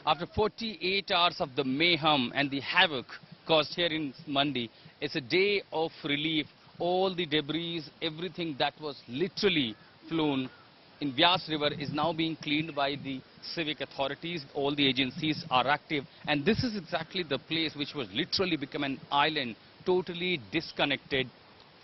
After 48 hours of the mayhem and the havoc caused here in Mandi, it's a day of relief. All the debris, everything that was literally flown in Vyas River is now being cleaned by the civic authorities. All the agencies are active, and this is exactly the place which was literally become an island, totally disconnected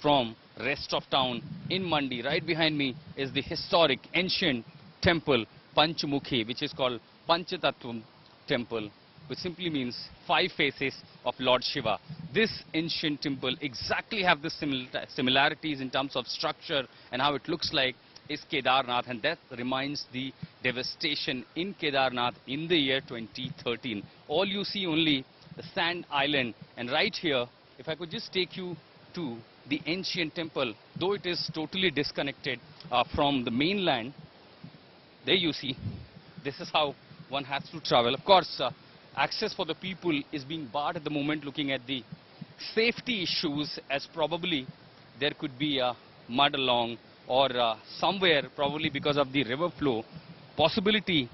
from rest of town in Mandi. Right behind me is the historic ancient temple Panchmukhi, which is called Panchatattvam temple, which simply means 5 faces of Lord Shiva. This ancient temple exactly have the similarities in terms of structure and how it looks like is Kedarnath, and that reminds the devastation in Kedarnath in the year 2013. All you see only the sand island, and right here, if I could just take you to the ancient temple, though it is totally disconnected from the mainland, there you see, this is how one has to travel. Of course, access for the people is being barred at the moment, looking at the safety issues, as probably there could be a mud along or somewhere, probably because of the river flow, possibility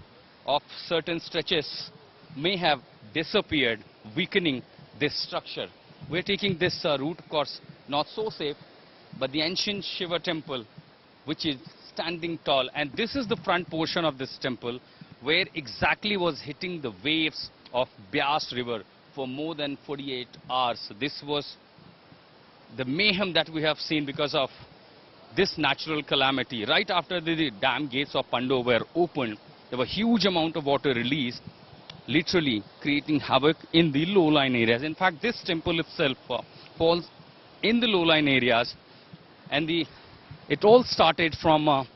of certain stretches may have disappeared, weakening this structure. We're taking this route, of course, not so safe, but the ancient Shiva temple, which is standing tall, and this is the front portion of this temple, where exactly was hitting the waves of Vyas River for more than 48 hours. So this was the mayhem that we have seen because of this natural calamity. Right after the dam gates of Pando were opened, there were huge amount of water released, literally creating havoc in the low-lying areas. In fact, this temple itself falls in the low-lying areas, and it all started from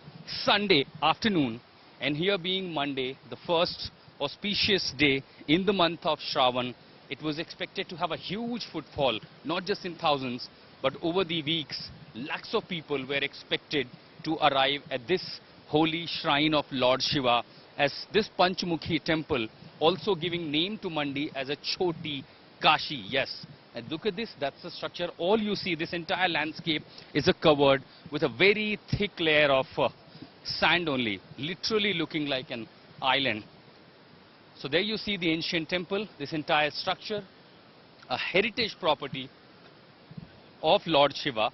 Sunday afternoon, and here being Monday, the first auspicious day in the month of Shravan, it was expected to have a huge footfall, not just in thousands, but over the weeks, lakhs of people were expected to arrive at this holy shrine of Lord Shiva, as this Panchmukhi temple, also giving name to Mandi as a Choti Kashi. Yes, and look at this, that's the structure. All you see, this entire landscape is covered with a very thick layer of sand only, literally looking like an island. So there you see the ancient temple, this entire structure, a heritage property of Lord Shiva.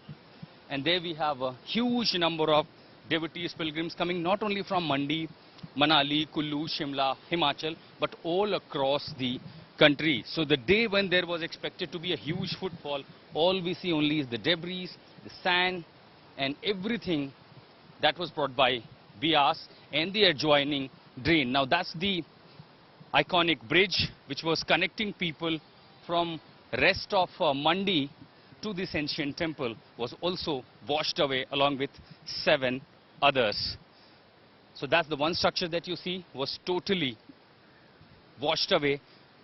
And there we have a huge number of devotees, pilgrims coming not only from Mandi, Manali, Kullu, Shimla, Himachal, but all across the country. So the day when there was expected to be a huge footfall, all we see only is the debris, the sand, and everything that was brought by Vyas and the adjoining drain. Now that's the iconic bridge which was connecting people from rest of Mandi to this ancient temple, was also washed away along with 7 others. So that's the one structure that you see was totally washed away,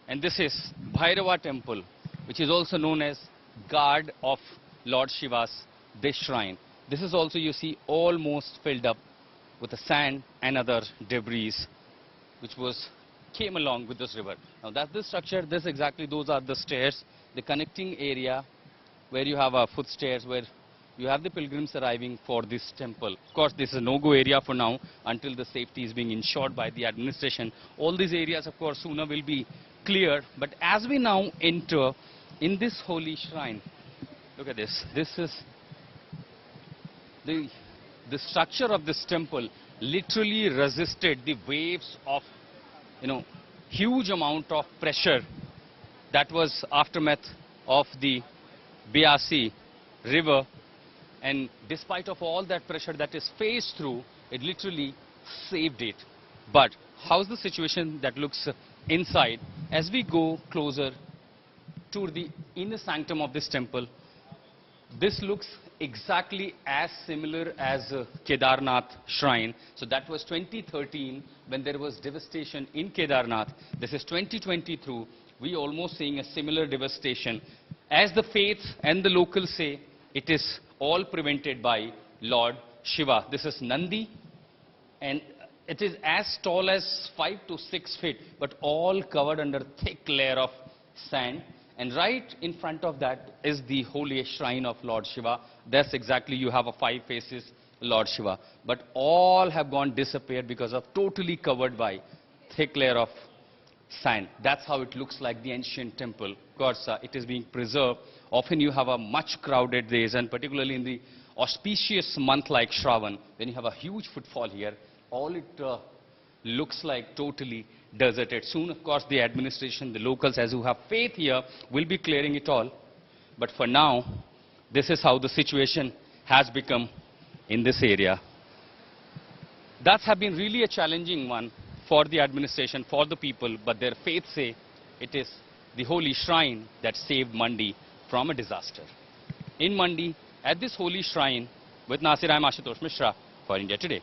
and this is Bhairava temple, which is also known as guard of Lord Shiva's this shrine. This is also, you see, almost filled up with the sand and other debris which came along with this river. Now that's the structure, those are the stairs, the connecting area where you have foot stairs, where you have the pilgrims arriving for this temple. Of course, this is a no-go area for now until the safety is being ensured by the administration. All these areas, of course, sooner will be cleared. But as we now enter in this holy shrine, look at this. This is the structure of this temple literally resisted the waves of, huge amount of pressure that was aftermath of the Vyasi river, and despite of all that pressure that is faced through, it literally saved it. But how's the situation that looks inside? As we go closer to the inner sanctum of this temple, this looks exactly as similar as Kedarnath shrine. So that was 2013 when there was devastation in Kedarnath. This is 2022. We almost seeing a similar devastation. As the faith and the locals say, it is all prevented by Lord Shiva. This is Nandi, and it is as tall as 5 to 6 feet, but all covered under thick layer of sand. And right in front of that is the holy shrine of Lord Shiva. That's exactly, you have a 5 faces Lord Shiva. But all have gone disappeared because of totally covered by thick layer of sand. That's how it looks like, the ancient temple. Of course, it is being preserved. Often you have a much crowded days, and particularly in the auspicious month like Shravan, when you have a huge footfall here, all it looks like totally deserted. Soon, of course, the administration, the locals, as who have faith here, will be clearing it all. But for now, this is how the situation has become in this area. That has been really a challenging one for the administration, for the people, but their faith say it is the holy shrine that saved Mandi from a disaster. In Mandi, at this holy shrine, with Nasir, I am Ashutosh Mishra for India Today.